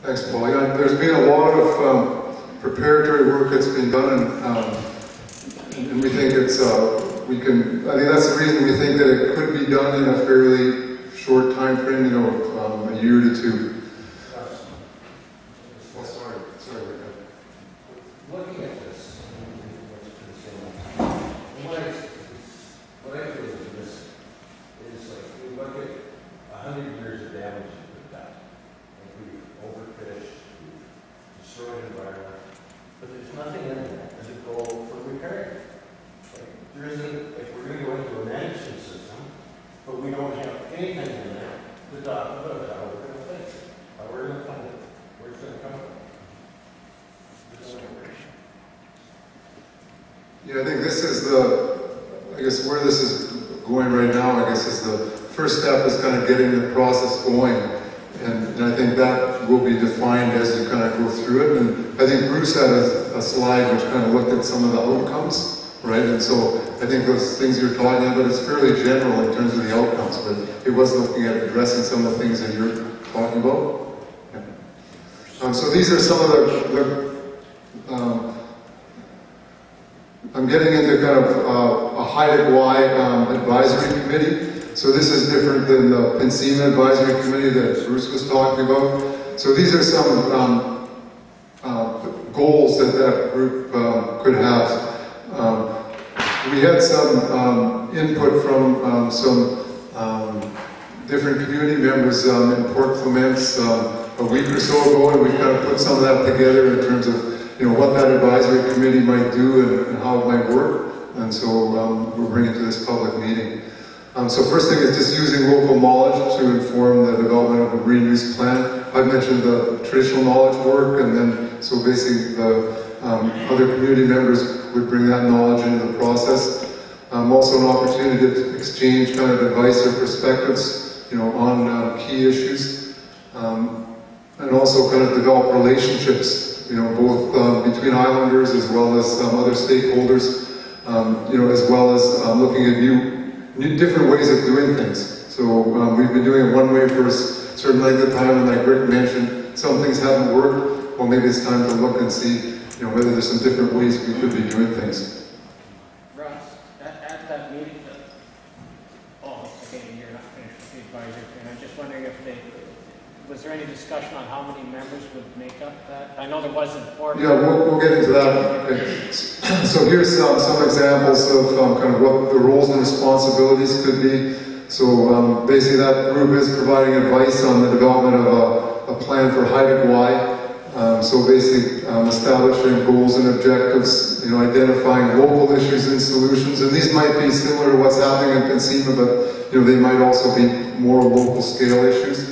Thanks, Paul. Yeah, there's been a lot of preparatory work that's been done, and we think it's I think that's the reason we think that it could be done in a fairly short time frame, a year to two. Oh, sorry. Looking at this, what I feel is missing is like we look at 100 years of damage we've done. Like we've overfished, we've destroyed the environment, but there's nothing in there as a goal for repairing. Like there isn't, like we're going to go into a management system, but we don't have anything in there to talk about how we're going to fix it, how we're going to fund it, where it's going to come from. Yeah, I think this is I guess where this is going right now, I guess, is the first step is kind of getting the process going. And I think that will be defined as you kind of go through it. And I think Bruce had a slide which kind of looked at some of the outcomes, right? And so I think those things you're talking about, it's fairly general in terms of the outcomes, but it was looking at addressing some of the things that you're talking about. Yeah. So these are some of the I'm getting into kind of a Skidegate advisory committee. So this is different than the PNCIMA advisory committee that Bruce was talking about. So these are some goals that that group could have. We had some input from some different community members in Port Clements a week or so ago, and we kind of put some of that together in terms of what that advisory committee might do and how it might work. And so we're bringing to this public meeting. So first thing is just using local knowledge to inform the development of a green use plan. I've mentioned the traditional knowledge work, and then so basically the other community members would bring that knowledge into the process. Also an opportunity to exchange kind of advice or perspectives, on key issues. And also kind of develop relationships, both between islanders as well as other stakeholders, as well as looking at new different ways of doing things. So we've been doing it one way for a certain length of time, and like Rick mentioned, some things haven't worked. Well, maybe it's time to look and see, whether there's some different ways we could be doing things. Russ, at that meeting, you're not finished with the advisory, and I'm just wondering if was there any discussion on how many members would make up that? I know there wasn't. Yeah, we'll get into that. Okay. So here's some examples of kind of what the roles and responsibilities could be. So basically that group is providing advice on the development of a plan for Skidegate. So basically establishing goals and objectives, identifying local issues and solutions. And these might be similar to what's happening in PNCIMA, but they might also be more local scale issues.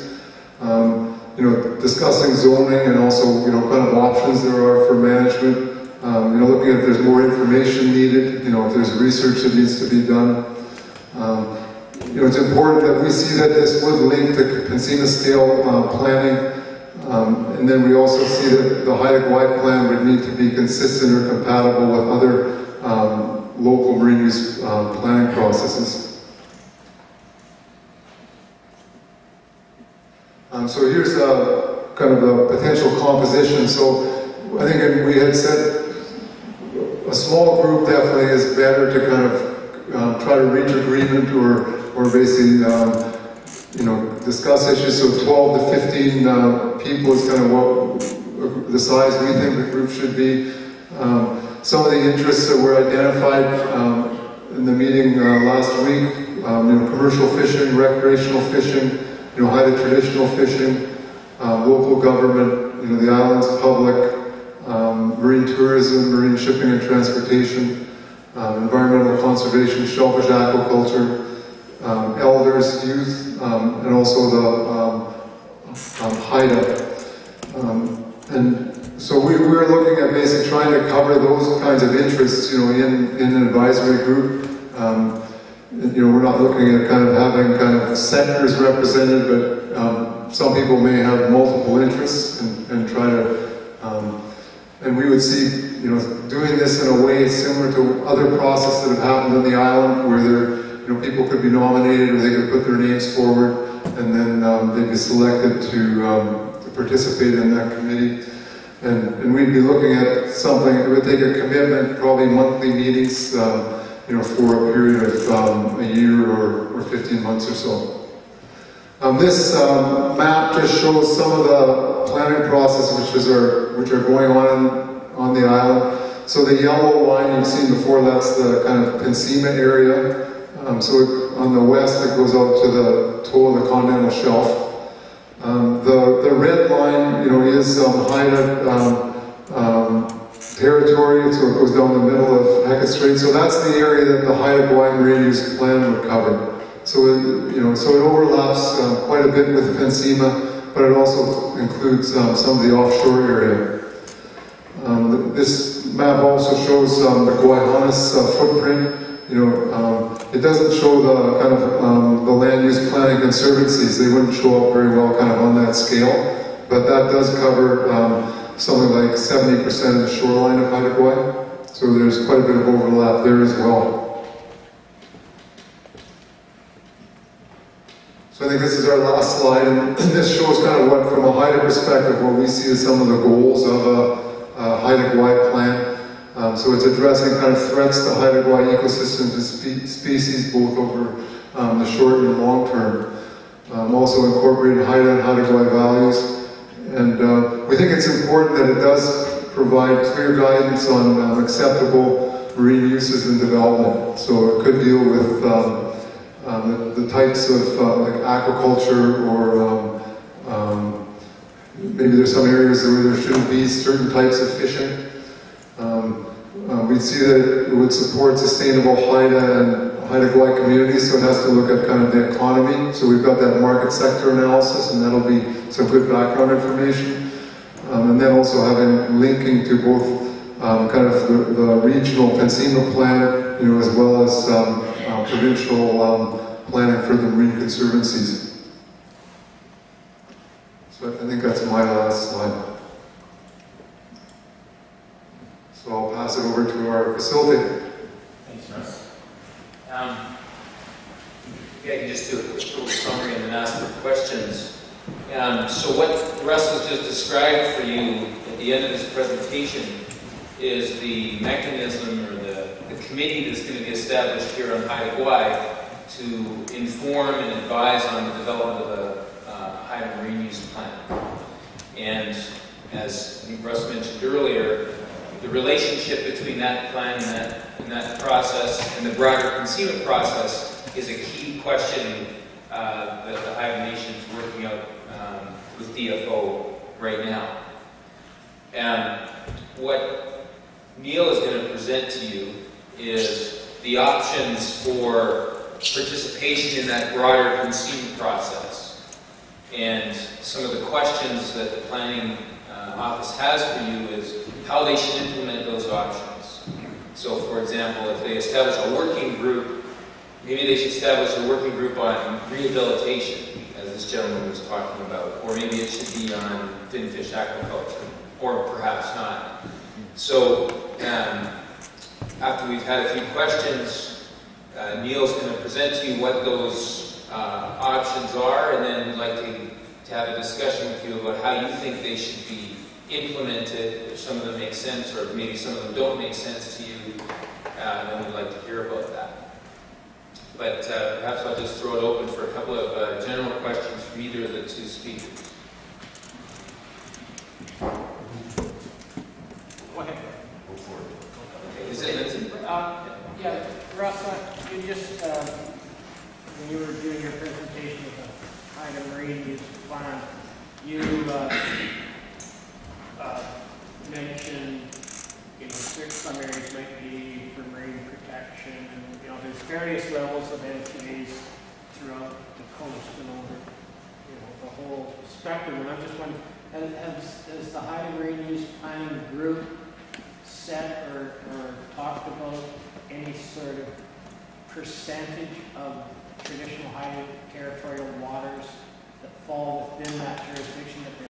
Discussing zoning and also, kind of options there are for management. Looking at if there's more information needed, if there's research that needs to be done. It's important that we see that this would link to PNCIMA scale planning. And then we also see that the Skidegate plan would need to be consistent or compatible with other local marine use planning processes. So here's kind of a potential composition. So I think we had said a small group definitely is better to kind of try to reach agreement or basically discuss issues. So 12 to 15 people is kind of what the size we think the group should be. Some of the interests that were identified in the meeting last week, commercial fishing, recreational fishing, highly traditional fishing, local government, the island's public, marine tourism, marine shipping and transportation, environmental conservation, shellfish aquaculture, elders, youth, and also the HIDA. And so we were looking at basically trying to cover those kinds of interests, in an advisory group. We're not looking at kind of having kind of sectors represented, but some people may have multiple interests and try to, and we would see, doing this in a way similar to other processes that have happened on the island, where there, people could be nominated or they could put their names forward, and then they'd be selected to participate in that committee. And we'd be looking at something, it would take a commitment, probably monthly meetings, you know, for a period of a year or 15 months or so. This map just shows some of the planning processes which are going on the island. So the yellow line you've seen before, that's the kind of PNCIMA area. On the west, it goes out to the toe of the continental shelf. The red line, you know, is Haida territory, so it goes down the middle of Hecate Strait. So that's the area that the Haida Gwaii Marine Use Plan would cover. So it overlaps quite a bit with PNCIMA, but it also includes some of the offshore area. This map also shows the Guayhanas footprint. You know, it doesn't show the kind of the land use planning conservancies. They wouldn't show up very well kind of on that scale, but that does cover something like 70% of the shoreline of Haida Gwaii. So there's quite a bit of overlap there as well. So I think this is our last slide, and this shows kind of what, from a Haida perspective, what we see as some of the goals of a Haida Gwaii plan. So it's addressing kind of threats to Haida Gwaii ecosystems and species, both over the short and long term. Also incorporating Haida and Haida Gwaii values. And we think it's important that it does provide clear guidance on acceptable marine uses and development. So it could deal with the types of like aquaculture, or maybe there's some areas where there shouldn't be certain types of fishing. We'd see that it would support sustainable Haida and Haida Gwaii communities, so it has to look at kind of the economy. So we've got that market sector analysis, and that'll be some good background information. And then also having linking to both kind of the regional PNCIMA plan, you know, as well as provincial planning for the marine conservancies. So I think that's my last slide. So I'll pass it over to our facilitator. Thanks, Russ. Yeah, I can just do a quick little summary and then ask for questions. So what Russ has just described for you at the end of this presentation is the mechanism, or the committee that's going to be established here on Haida Gwaii to inform and advise on the development of the Haida Marine Use Plan. And as I think Russ mentioned earlier, the relationship between that plan and that process and the broader PNCIMA process is a key question that the Haida Nation is working out with DFO right now. And what Neil is going to present to you is the options for participation in that broader PNCIMA process, and some of the questions that the planning office has for you is how they should implement those options. So for example, if they establish a working group, maybe they should establish a working group on rehabilitation, as this gentleman was talking about, or maybe it should be on finfish aquaculture, or perhaps not. So after we've had a few questions, Neil's going to present to you what those options are, and then we'd like to have a discussion with you about how you think they should be implemented, if some of them make sense, or maybe some of them don't make sense to you, then we'd like to hear about that. But perhaps I'll just throw it open for a couple of general questions from either of the two speakers. Go ahead. Go for it. Okay, is it Lindsay? Yeah, Russ, you just, when you were doing your presentation of the Haida Marine Use Plan, you mentioned, you know, some areas might be for marine protection, and you know, there's various levels of NPAs throughout the coast and over, you know, the whole spectrum. And I'm just wondering, has the Haida Marine Use Planning Group set or talked about any sort of percentage of traditional Haida territorial waters that fall within that jurisdiction that